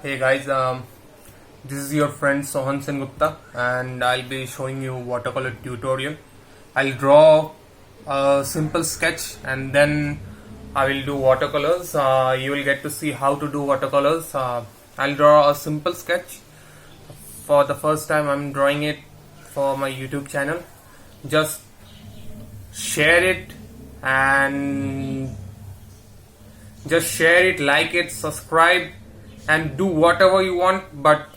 Hey guys, this is your friend Sohan Gupta and I'll be showing you watercolor tutorial. I'll draw a simple sketch and then I will do watercolors. You will get to see how to do watercolors. I'll draw a simple sketch. For the first time I'm drawing it for my YouTube channel. Just share it and like it, subscribe and do whatever you want, but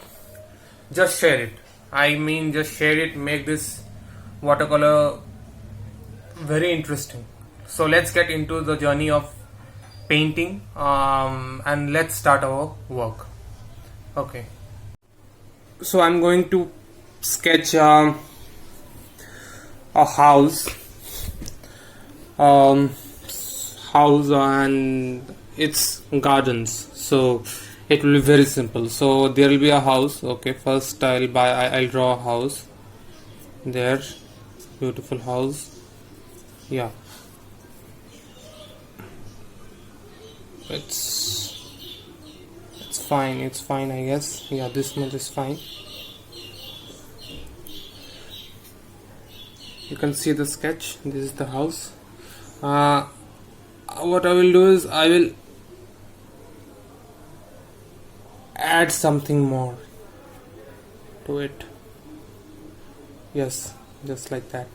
just share it. I mean, just share it, make this watercolor very interesting. So let's get into the journey of painting, and let's start our work. Okay, so I'm going to sketch a house and its gardens. So it will be very simple. So there will be a house. Okay, first I'll draw a house there. Beautiful house. Yeah, it's fine, I guess. Yeah, this much is fine. You can see the sketch. This is the house. What I will do is I will add something more to it. Yes, just like that.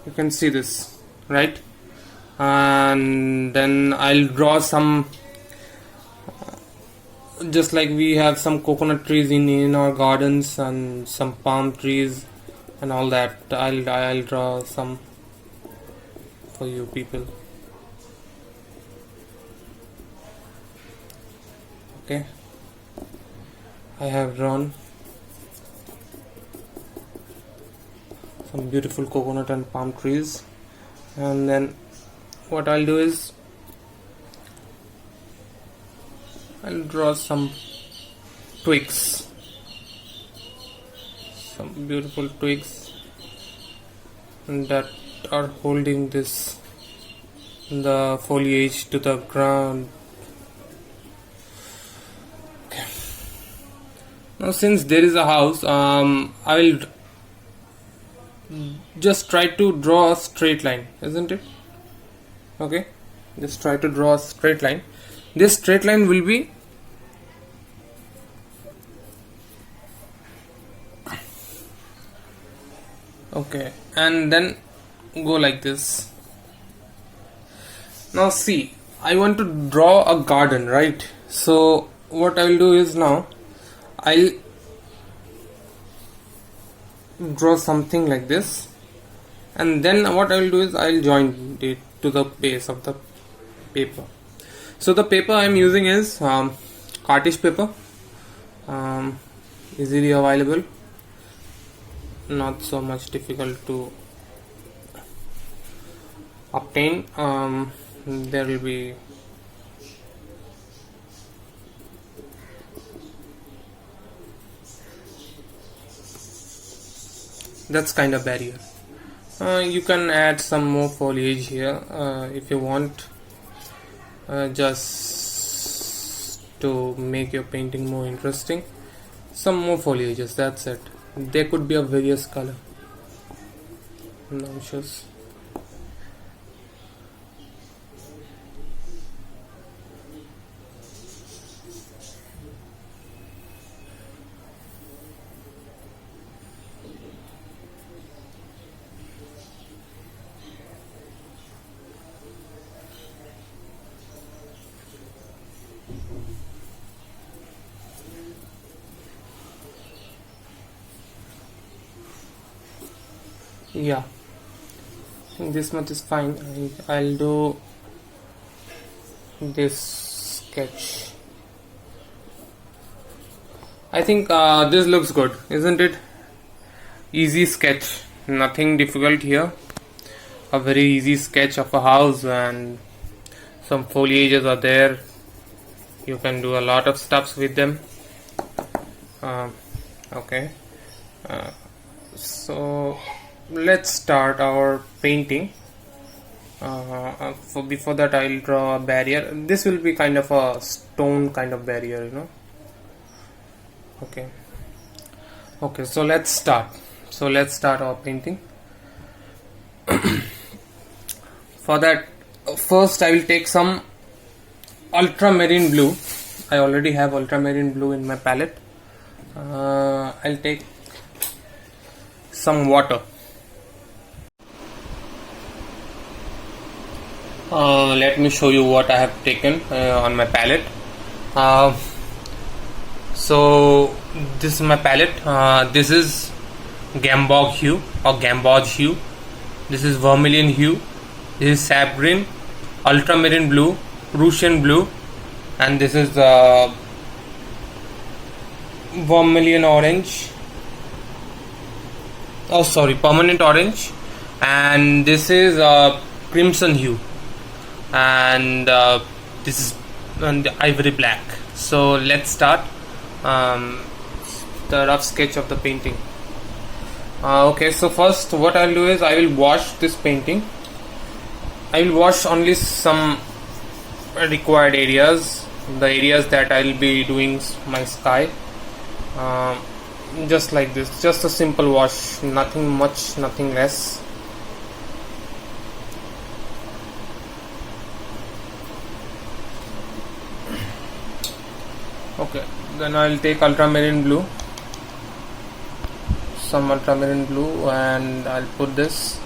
You can see this, right? And then I'll draw some, just like we have some coconut trees in our gardens and some palm trees and all that. I'll draw some for you people. Okay, I have drawn some beautiful coconut and palm trees, and then what I'll do is I'll draw some twigs, some beautiful twigs that are holding the foliage to the ground. Okay. Now since there is a house, I will just try to draw a straight line, isn't it? Okay, just try to draw a straight line. This straight line will be okay, and then go like this. Now see, I want to draw a garden, right? So what I will do is now I'll draw something like this, and then what I will do is I'll join it to the base of the paper. So the paper I'm using is catis paper, easily available, not so much difficult to obtain. There will be that's kind of barrier. You can add some more foliage here if you want, just to make your painting more interesting. Some more foliages, that's it. They could be of various color. Nauseous. Yeah, I think this much is fine. I'll do this sketch. I think this looks good, isn't it? Easy sketch, nothing difficult here. A very easy sketch of a house, and some foliages are there. You can do a lot of stuffs with them. Okay, so let's start our painting. For before that, I'll draw a barrier. This will be kind of a stone kind of barrier, you know. Okay, so let's start our painting. For that, first I will take some ultramarine blue. I already have ultramarine blue in my palette. I'll take some water. Let me show you what I have taken on my palette. So this is my palette. This is Gamboge hue or Gamboge hue. This is vermilion hue. This is sap green, ultramarine blue, Prussian blue, and this is vermilion orange. Oh, sorry, permanent orange, and this is crimson hue, and this is the ivory black. So let's start the rough sketch of the painting. Okay, so first what I'll do is I will wash this painting. I will wash only some required areas, the areas that I'll be doing my sky, just like this, just a simple wash, nothing much, nothing less. Okay, then I'll take ultramarine blue, some ultramarine blue, and I'll put this.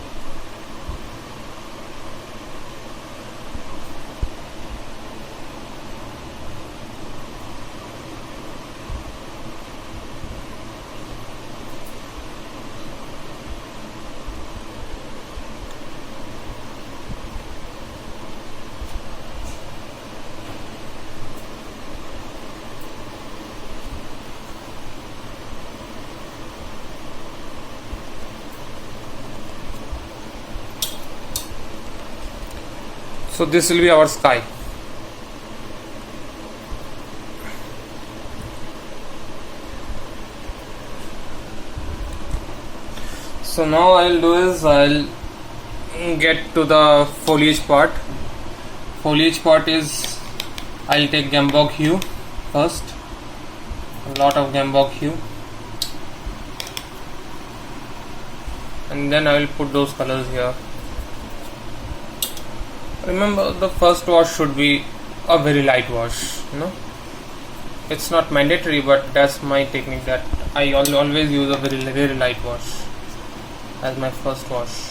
So this will be our sky. So now I'll do is I'll get to the foliage part. Foliage part is I'll take Gamboge hue first, a lot of Gamboge hue, and then I will put those colors here. Remember, the first wash should be a very light wash, you know. It's not mandatory, but that's my technique, that I always use a very light wash as my first wash.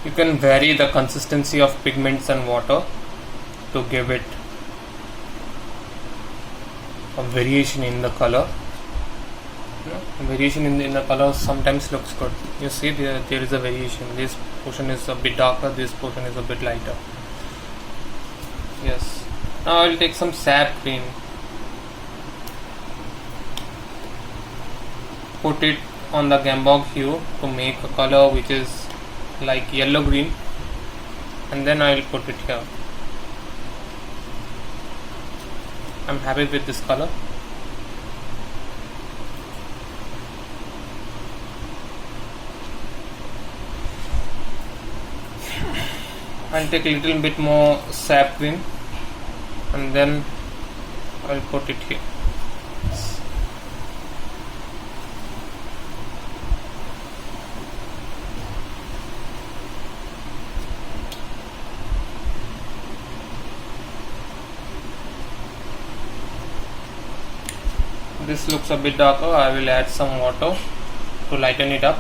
You can vary the consistency of pigments and water to give it a variation in the color. Variation in the color sometimes looks good. You see there is a variation. This portion is a bit darker, this portion is a bit lighter. Yes. Now I will take some sap green, put it on the Gamboge hue to make a color which is like yellow green, and then I will put it here. I'm happy with this color. I'll take a little bit more sap green, and then I'll put it here. This looks a bit darker. I will add some water to lighten it up.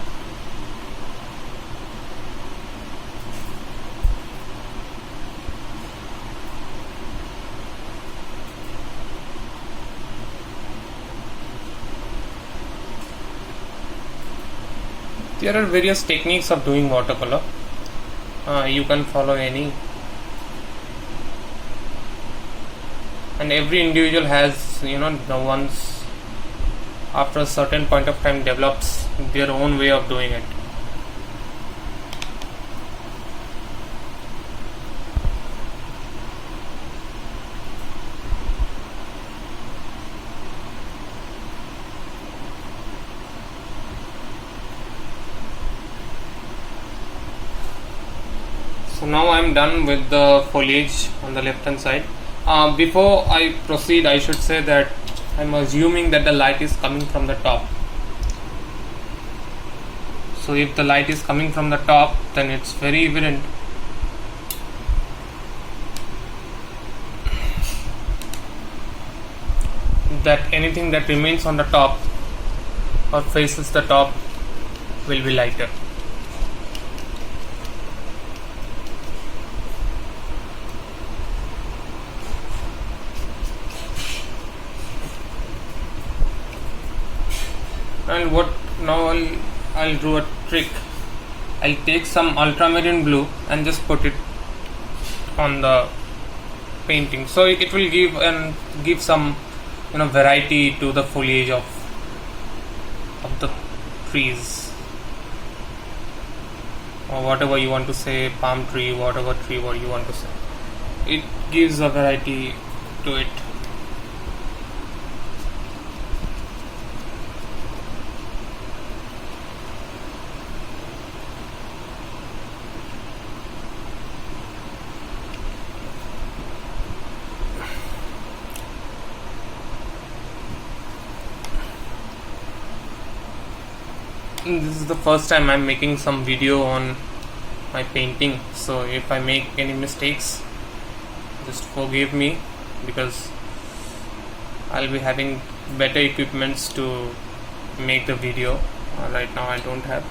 There are various techniques of doing watercolor. You can follow any, and every individual has, the ones after a certain point of time develops their own way of doing it. So now I'm done with the foliage on the left hand side. Before I proceed, I should say that I'm assuming that the light is coming from the top. So if the light is coming from the top, then it's very evident that anything that remains on the top or faces the top will be lighter. And what now I'll do a trick. I'll take some ultramarine blue and just put it on the painting, so it will give some variety to the foliage of the trees, or whatever you want to say, palm tree, whatever tree what you want to say. It gives a variety to it. This is the first time I'm making some video on my painting, so if I make any mistakes, just forgive me, because I'll be having better equipments to make the video. Right now I don't have.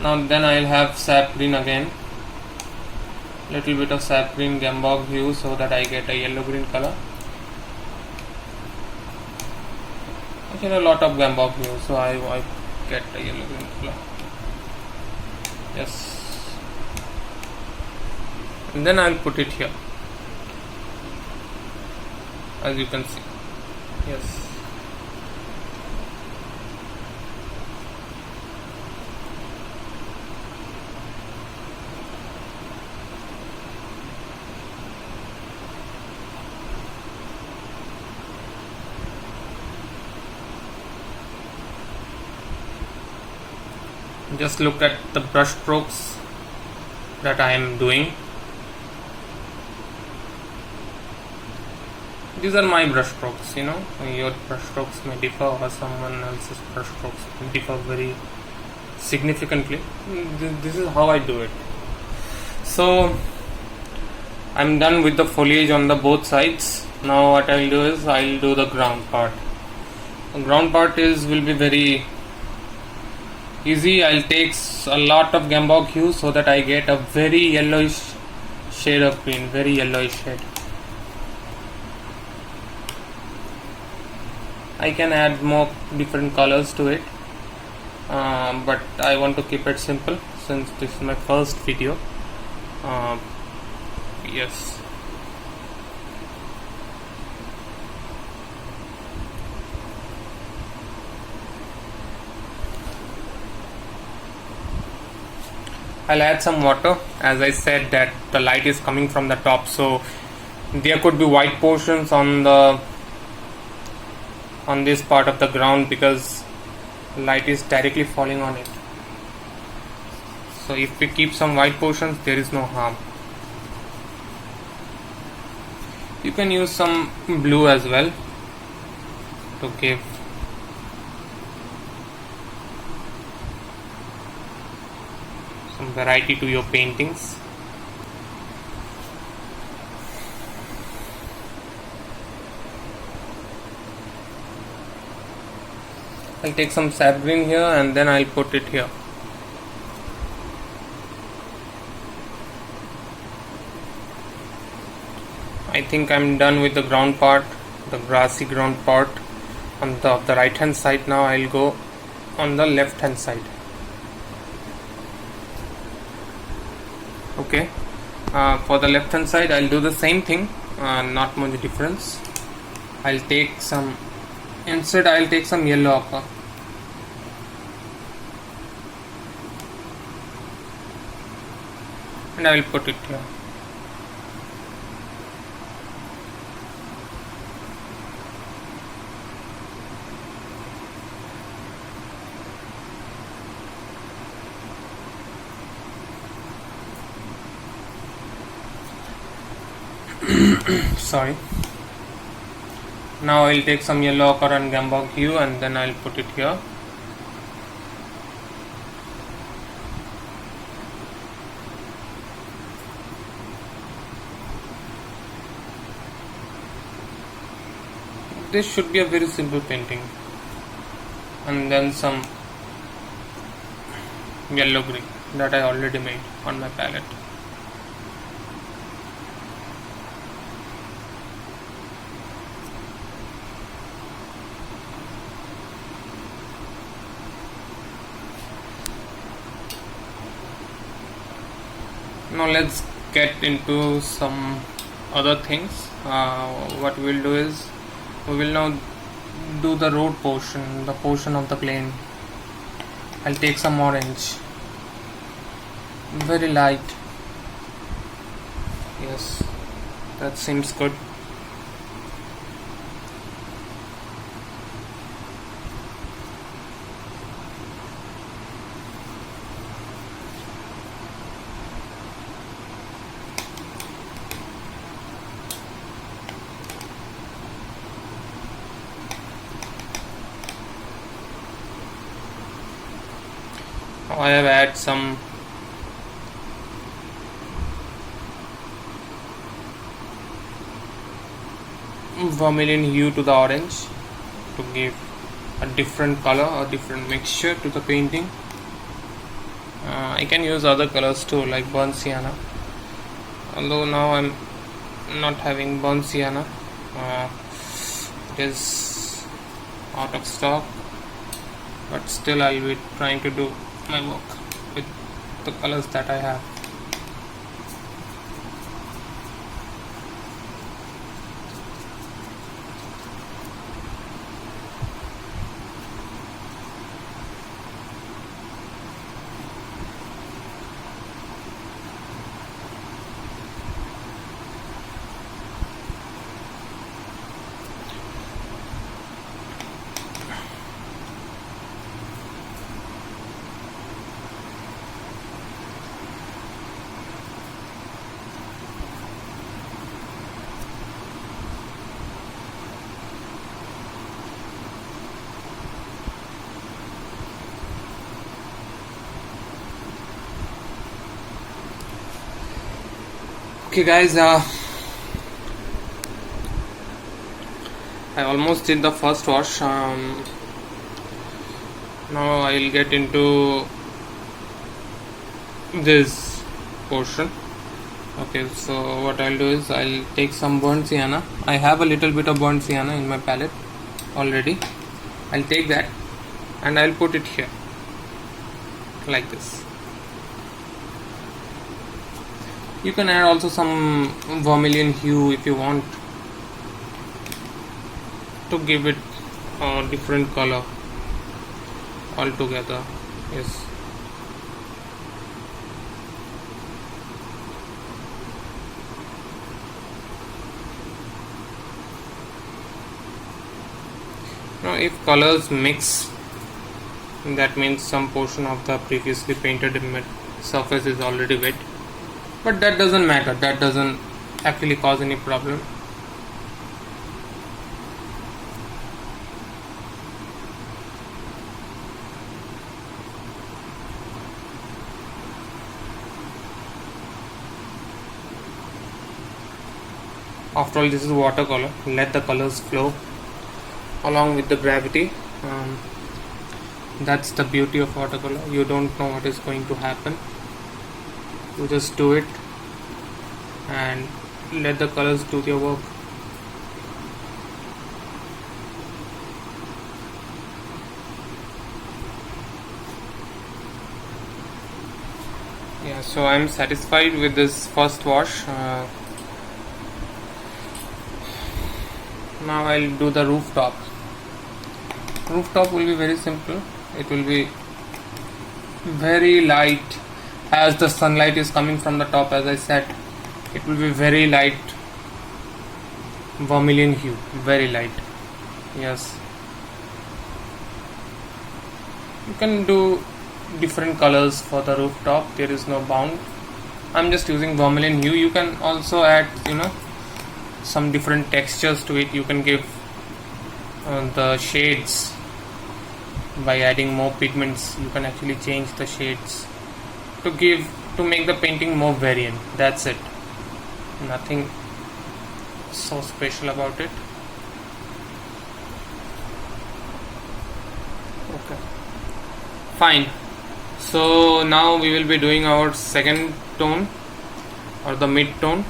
Now then I'll have sap green again, little bit of sap green gambog hue, so that I get a yellow green color. Actually a lot of gambog hue, so I get a yellow green color. Yes, and then I'll put it here, as you can see. Yes, just look at the brush strokes that I am doing. These are my brush strokes, your brush strokes may differ, or someone else's brush strokes may differ very significantly. This is how I do it. So I'm done with the foliage on the both sides. Now what I'll do is I'll do the ground part. The ground part will be very easy. I'll take a lot of gambog hue so that I get a very yellowish shade of green, very yellowish shade. I can add more different colors to it, but I want to keep it simple since this is my first video. Yes. I'll add some water, as I said that the light is coming from the top, so there could be white portions on this part of the ground because light is directly falling on it. So if we keep some white portions, there is no harm. You can use some blue as well to give some variety to your paintings. I'll take some sap green here and then I'll put it here. I think I'm done with the ground part, the grassy ground part on the right hand side. Now I'll go on the left hand side. Okay, for the left hand side I'll do the same thing, not much difference. I'll take some yellow ochre. And I will put it here. Sorry. Now I'll take some yellow ochre and gambog hue and then I'll put it here. This should be a very simple painting. And then some yellow green that I already made on my palette. Now let's get into some other things. What we'll do is we will now do the road portion, the portion of the plane. I'll take some orange, very light. Yes, that seems good. I have added some vermilion hue to the orange to give a different color, a different mixture to the painting. I can use other colors too, like burnt sienna, although now I'm not having burnt sienna. It is out of stock, but still I'll be trying to do my work with the colors that I have. Okay guys, I almost did the first wash. Now I'll get into this portion. Okay, so what I'll do is I'll take some burnt sienna. I have a little bit of burnt sienna in my palette already. I'll take that and I'll put it here like this. You can add also some vermilion hue if you want to give it a different color altogether. Yes. Now if colors mix, that means some portion of the previously painted surface is already wet. But that doesn't matter, that doesn't actually cause any problem. After all, this is watercolor. Let the colors flow along with the gravity. That's the beauty of watercolor. You don't know what is going to happen. You just do it and let the colors do their work. Yeah, so I'm satisfied with this first wash. Now I'll do the rooftop. Rooftop will be very simple. It will be very light. As the sunlight is coming from the top, as I said, it will be very light vermilion hue, very light. Yes, you can do different colors for the rooftop. There is no bound. I'm just using vermilion hue. You can also add some different textures to it. You can give the shades by adding more pigments. You can actually change the shades to make the painting more variant. That's it, nothing so special about it. Okay, fine. So now we will be doing our second tone or the mid tone,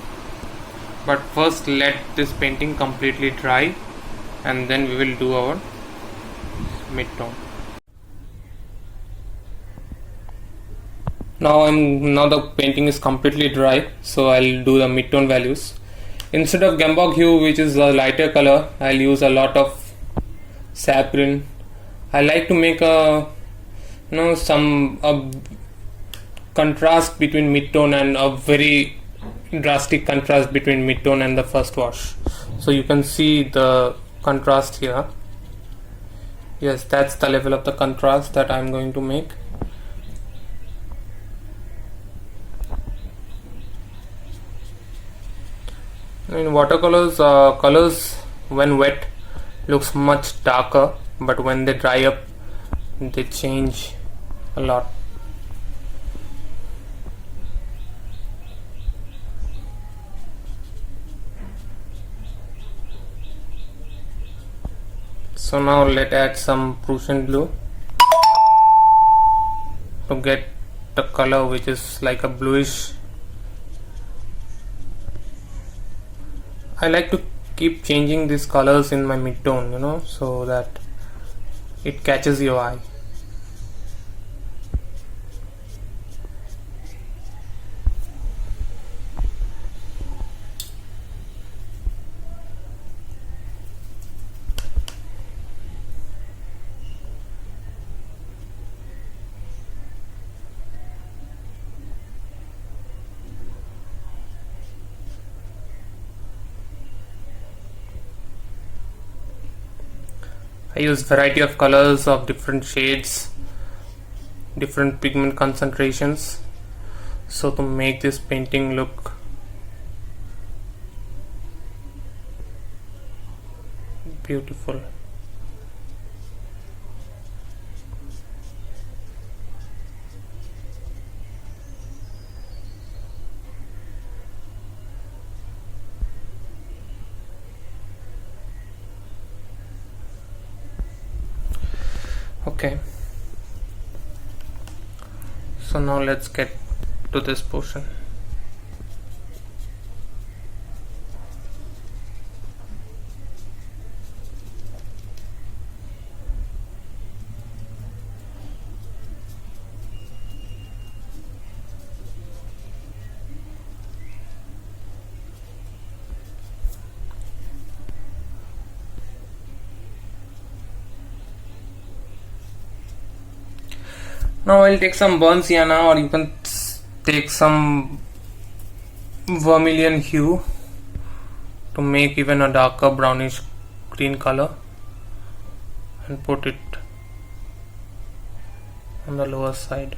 but first let this painting completely dry and then we will do our mid tone. Now the painting is completely dry, so I'll do the mid tone values. Instead of Gambog hue, which is a lighter color, I'll use a lot of sap green. I like to make a contrast between mid tone and a very drastic contrast between mid tone and the first wash. So you can see the contrast here. Yes, that's the level of the contrast that I'm going to make. In watercolors, colors when wet looks much darker, but when they dry up they change a lot. So now let's add some Prussian blue to get the color which is like a bluish. I like to keep changing these colors in my mid-tone, so that it catches your eye. I use variety of colors of different shades, different pigment concentrations, so to make this painting look beautiful. Okay, so now let's get to this portion. Now I'll take some burnt sienna, or you can take some vermilion hue to make even a darker brownish green color, and put it on the lower side.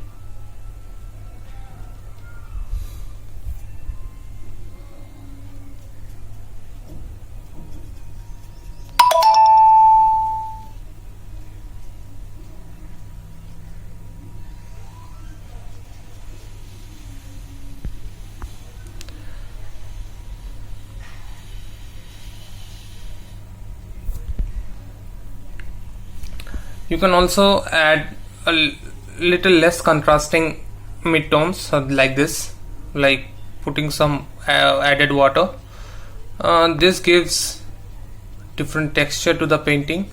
You can also add a little less contrasting mid-tones like this, like putting some added water. This gives different texture to the painting,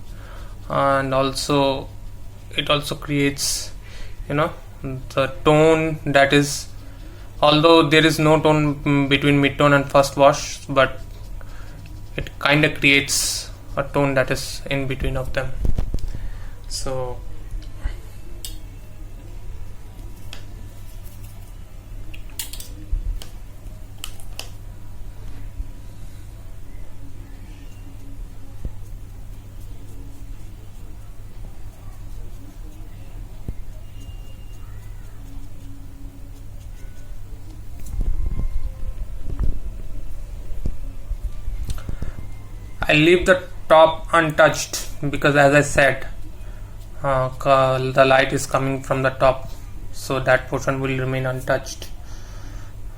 and also it also creates the tone that is, although there is no tone between mid-tone and first wash, but it kind of creates a tone that is in between of them. So I leave the top untouched because, as I said, the light is coming from the top, so that portion will remain untouched.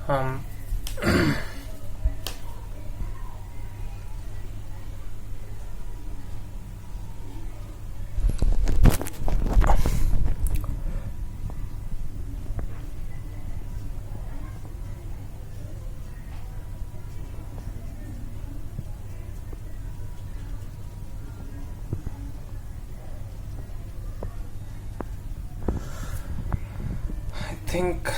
um, I think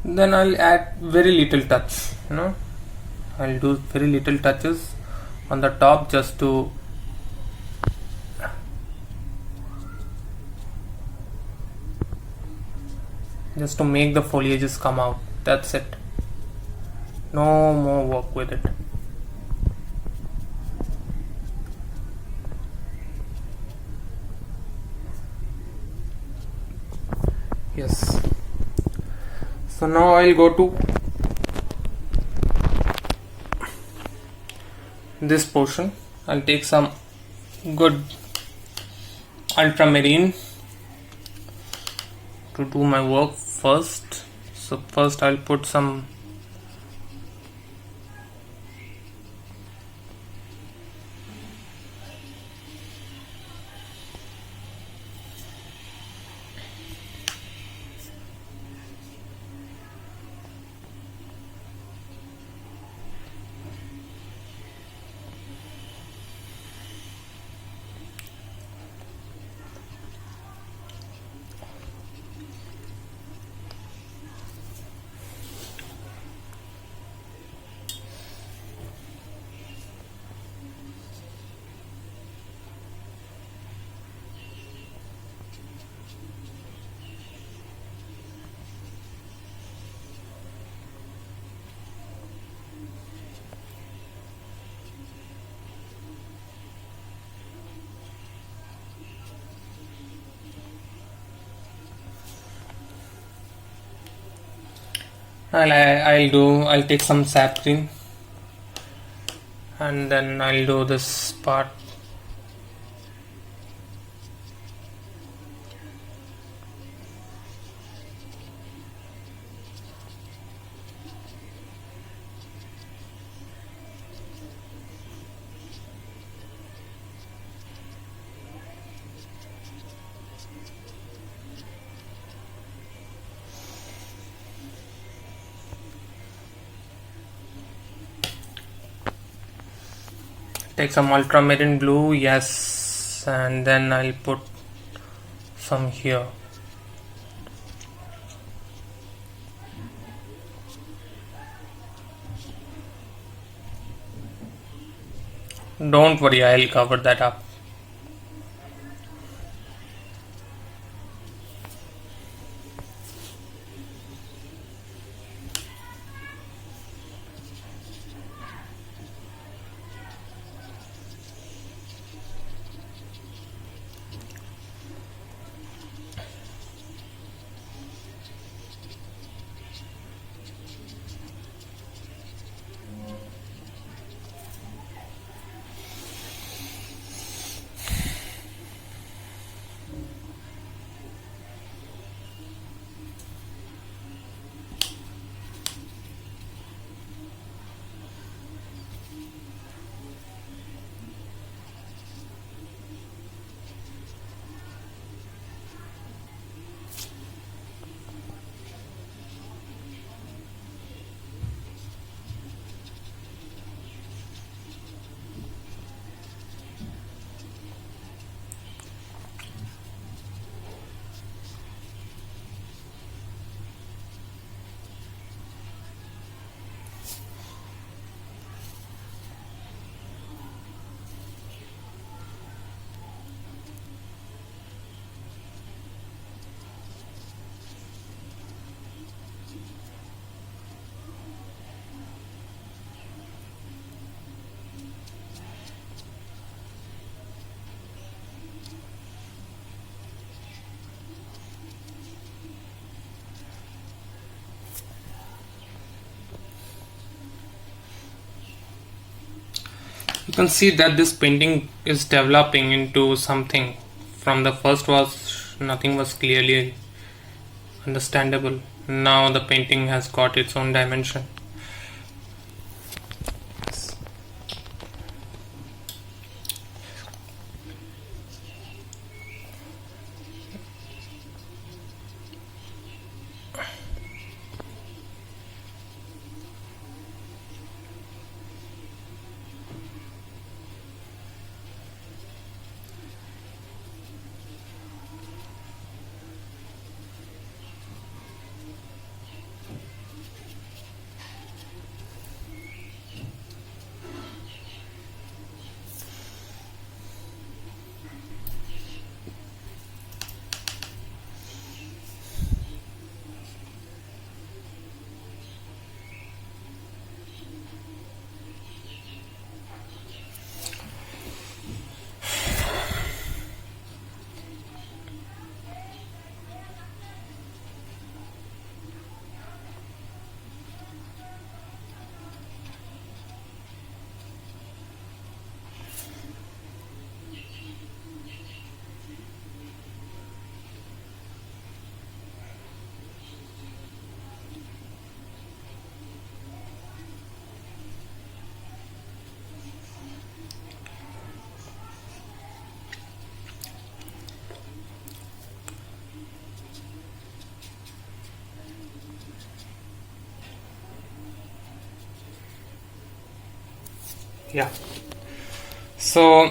then I'll add very little touch, I'll do very little touches on the top just to make the foliages come out. That's it. No more work with it. Yes. So now I'll go to this portion. I'll take some good ultramarine to do my work first. So first I'll put some I'll take some sapling and then I'll do this part. Take some ultramarine blue, yes, and then I'll put some here. Don't worry, I'll cover that up. You can see that this painting is developing into something. From the first was nothing was clearly understandable. Now the painting has got its own dimension. Yeah. So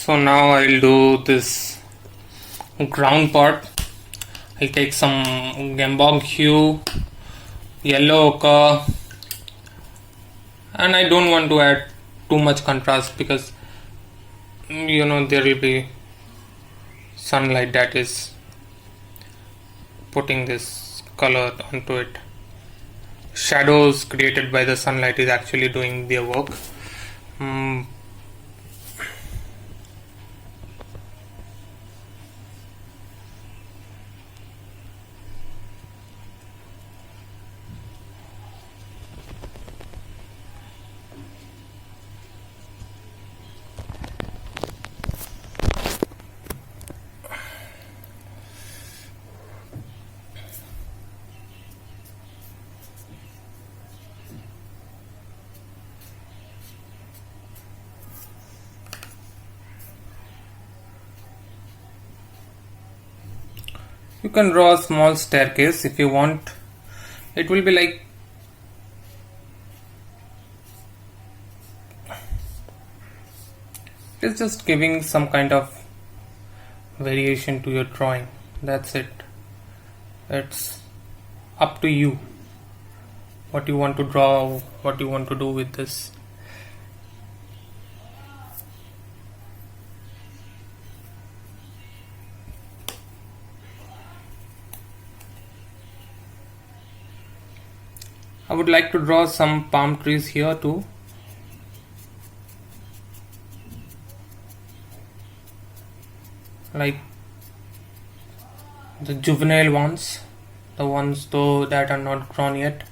now I'll do this ground part. I'll take some Gambog hue, yellow ochre, and I don't want to add too much contrast because there will be sunlight that is putting this color onto it. Shadows created by the sunlight is actually doing their work. You can draw a small staircase if you want. It will be like it's just giving some kind of variation to your drawing. That's it. It's up to you what you want to draw, what you want to do with this. I would like to draw some palm trees here too. Like the juvenile ones, the ones though that are not grown yet.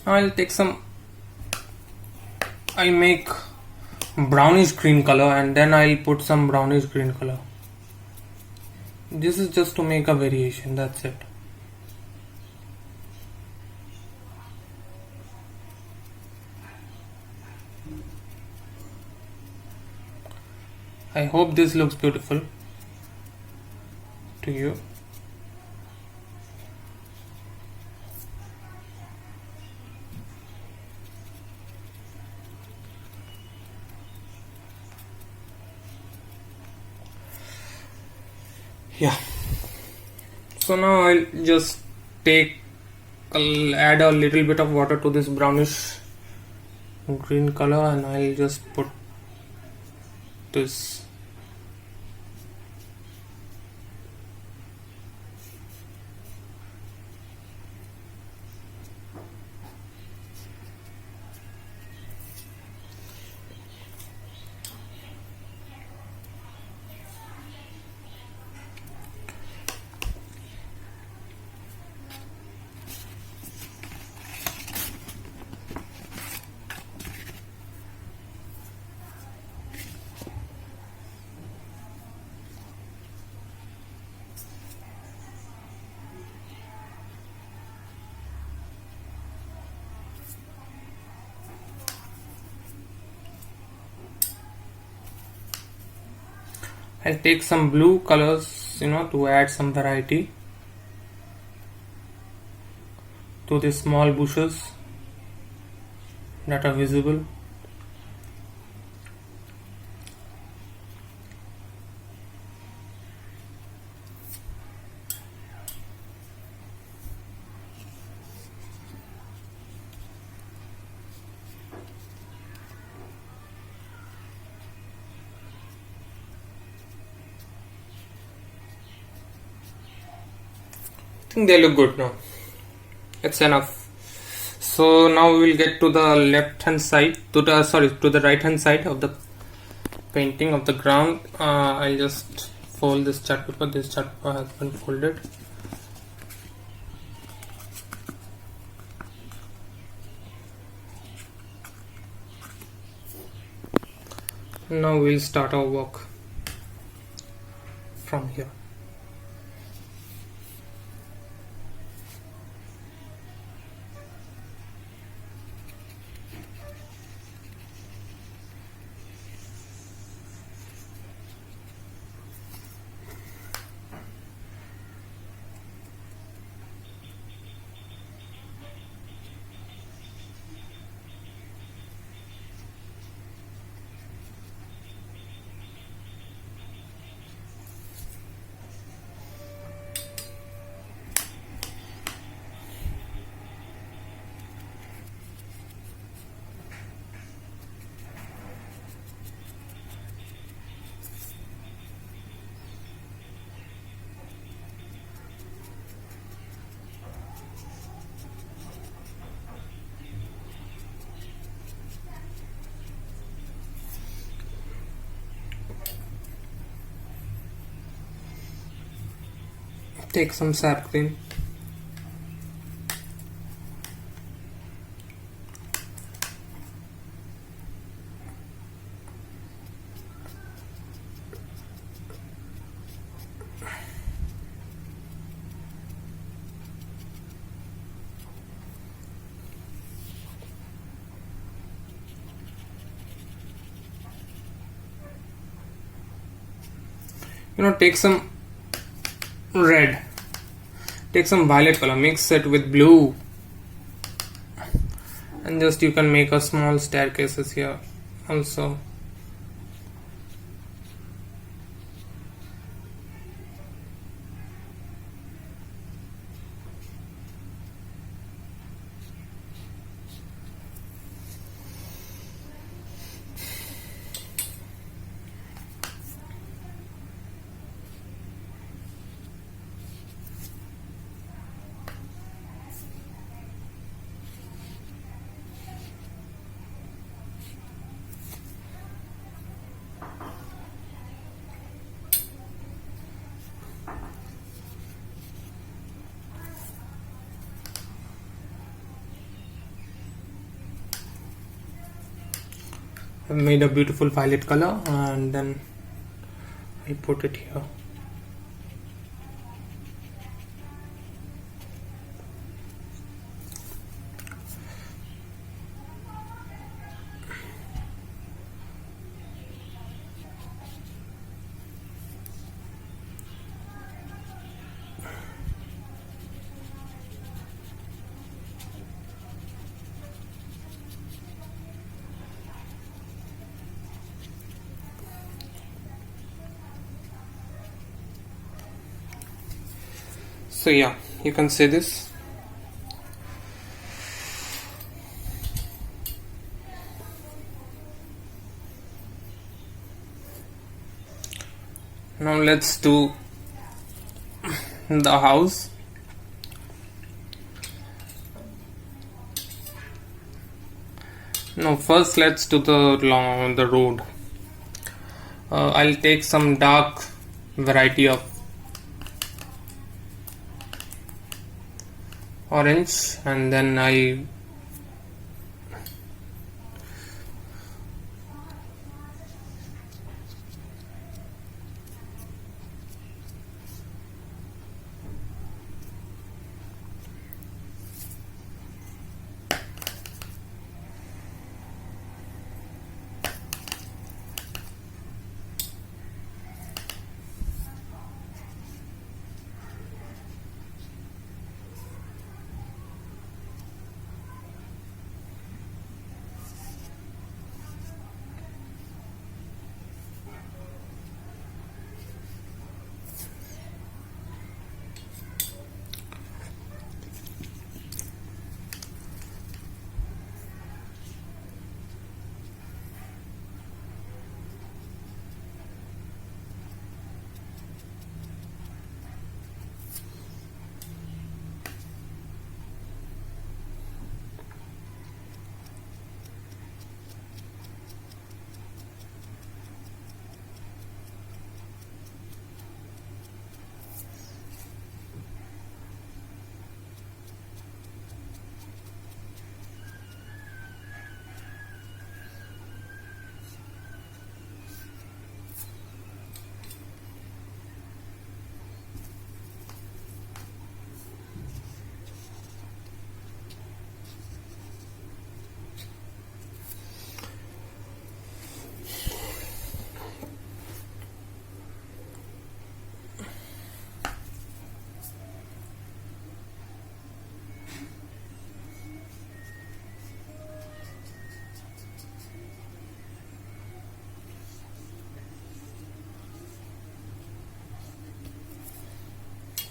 I'll make brownish green color and then I'll put some brownish green color. This is just to make a variation, that's it. I hope this looks beautiful to you. Yeah, so now I'll just add a little bit of water to this brownish green color, and I'll just put this. I'll take some blue colors, to add some variety to the small bushes that are visible. I think they look good now. It's enough. So now we will get to the left hand side, to the right hand side of the painting of the ground. I'll just fold this chart paper. This chart paper has been folded. Now we'll start our work from here. Take some sap green. Take some red, take some violet color, mix it with blue, and just you can make a small staircases here also. I've made a beautiful violet color and then I put it here. So yeah, you can see this. Now let's do the house. Now first let's do the road. I'll take some dark variety of orange, and then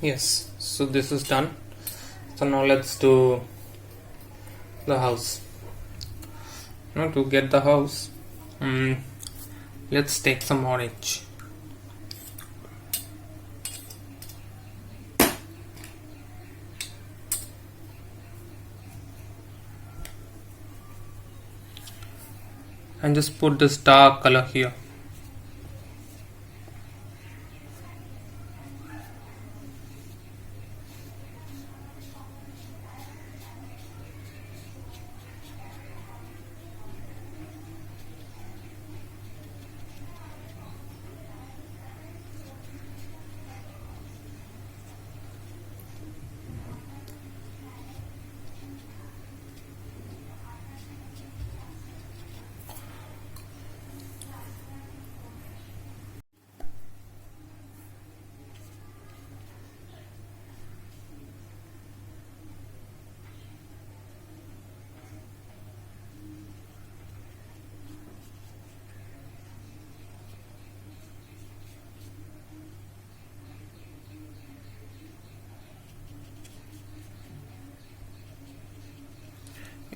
yes, so this is done. So now let's do the house. Now to get the house, let's take some orange. And just put this dark color here.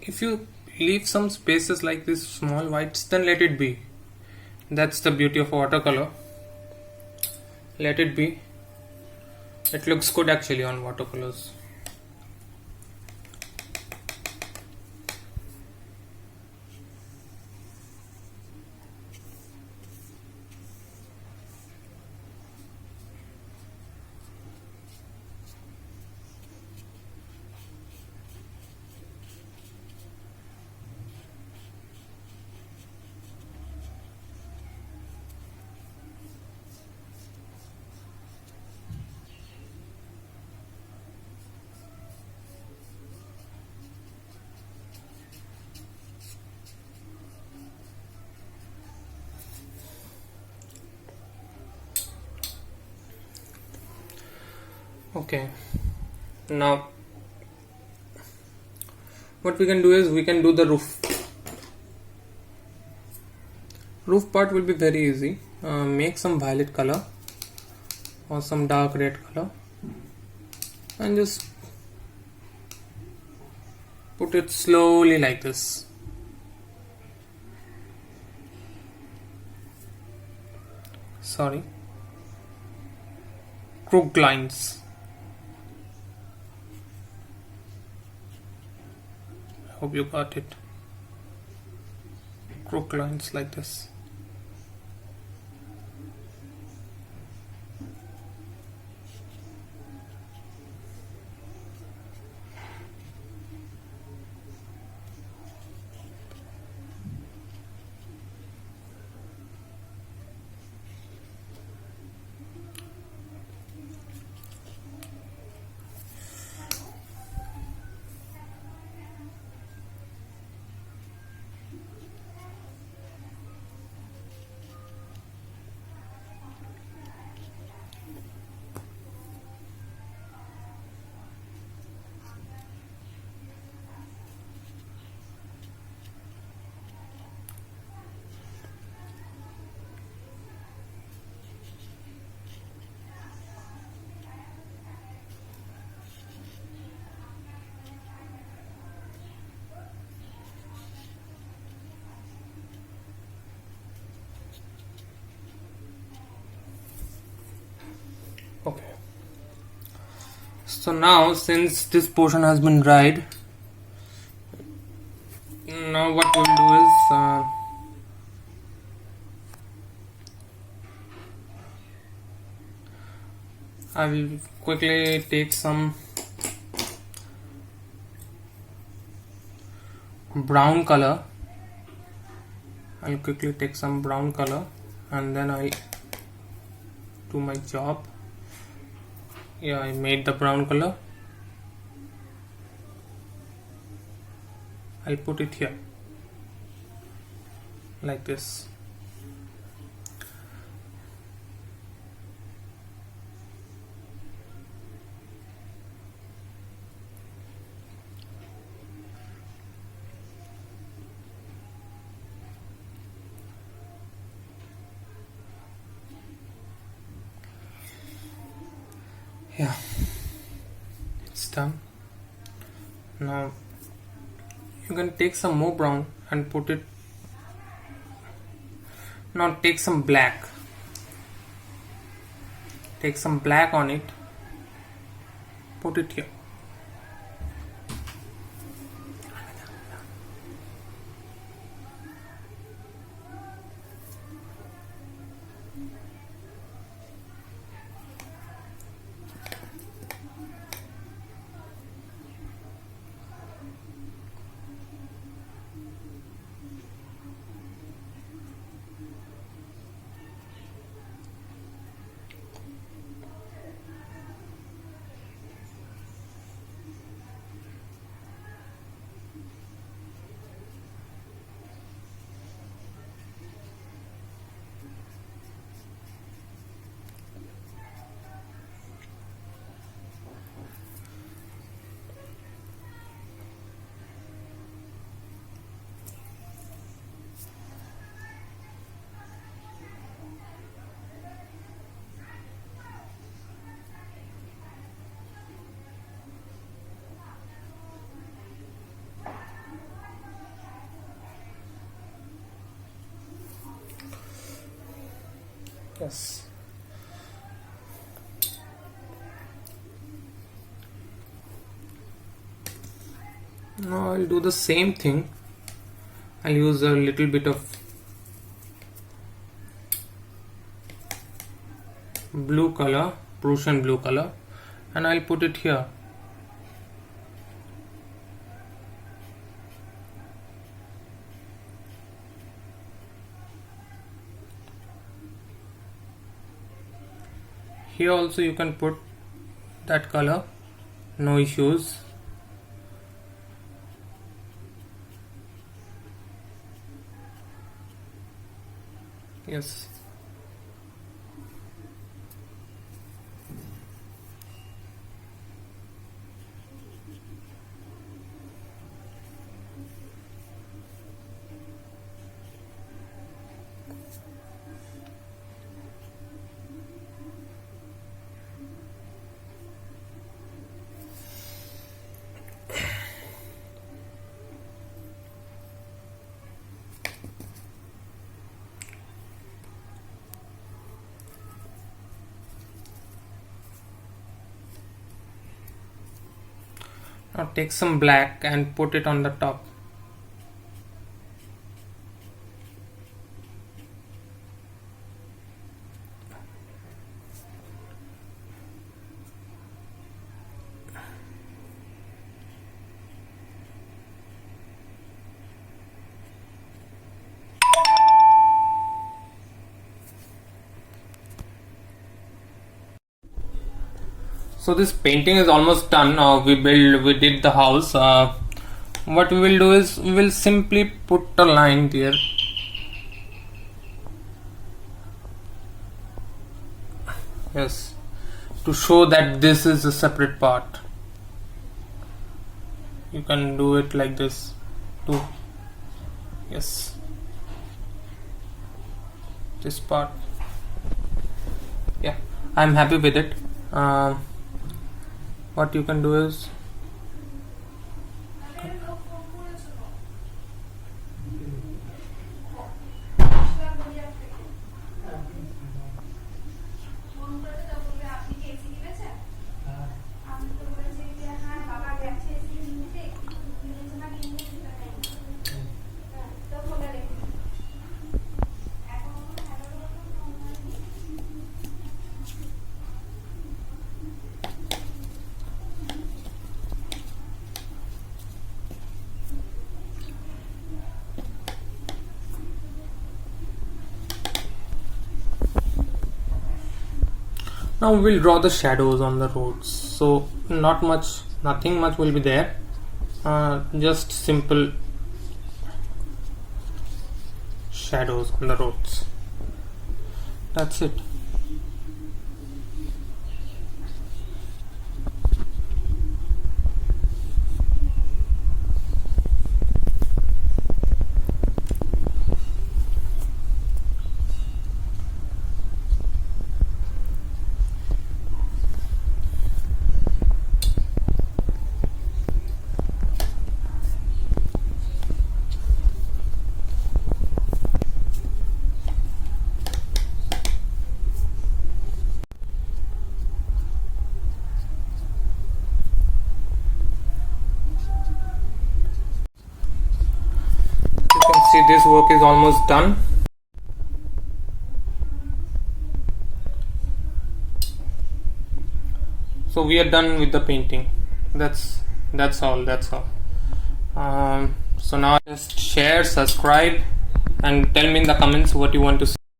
If you leave some spaces like this small whites, then let it be. That's the beauty of watercolor. Let it be. It looks good actually on watercolors. Okay, now what we can do is we can do the roof. Roof part will be very easy. Make some violet color or some dark red color and just put it slowly like this. Sorry. crooked lines. Hope you got it. Crooked lines like this. Okay. So now, since this portion has been dried, now what we'll do is I will quickly take some brown color. I'll quickly take some brown color and then I'll do my job. Yeah, I made the brown color. I'll put it here like this. Yeah, it's done. Now you can take some more brown and put it. Now take some black. Take some black on it. Put it here. Yes. Now I'll do the same thing. I'll use a little bit of blue color, Prussian blue color, and I'll put it here. Here also you can put that color, no issues. Yes. Now take some black and put it on the top. So this painting is almost done. We did the house. What we will do is we will simply put a line there. Yes, to show that this is a separate part. You can do it like this too. Yes, this part. Yeah, I'm happy with it. What you can do is now we'll draw the shadows on the roads. So nothing much will be there. Just simple shadows on the roads. That's it. See, this work is almost done. So we are done with the painting. That's all. So now just share, subscribe, and tell me in the comments what you want to see.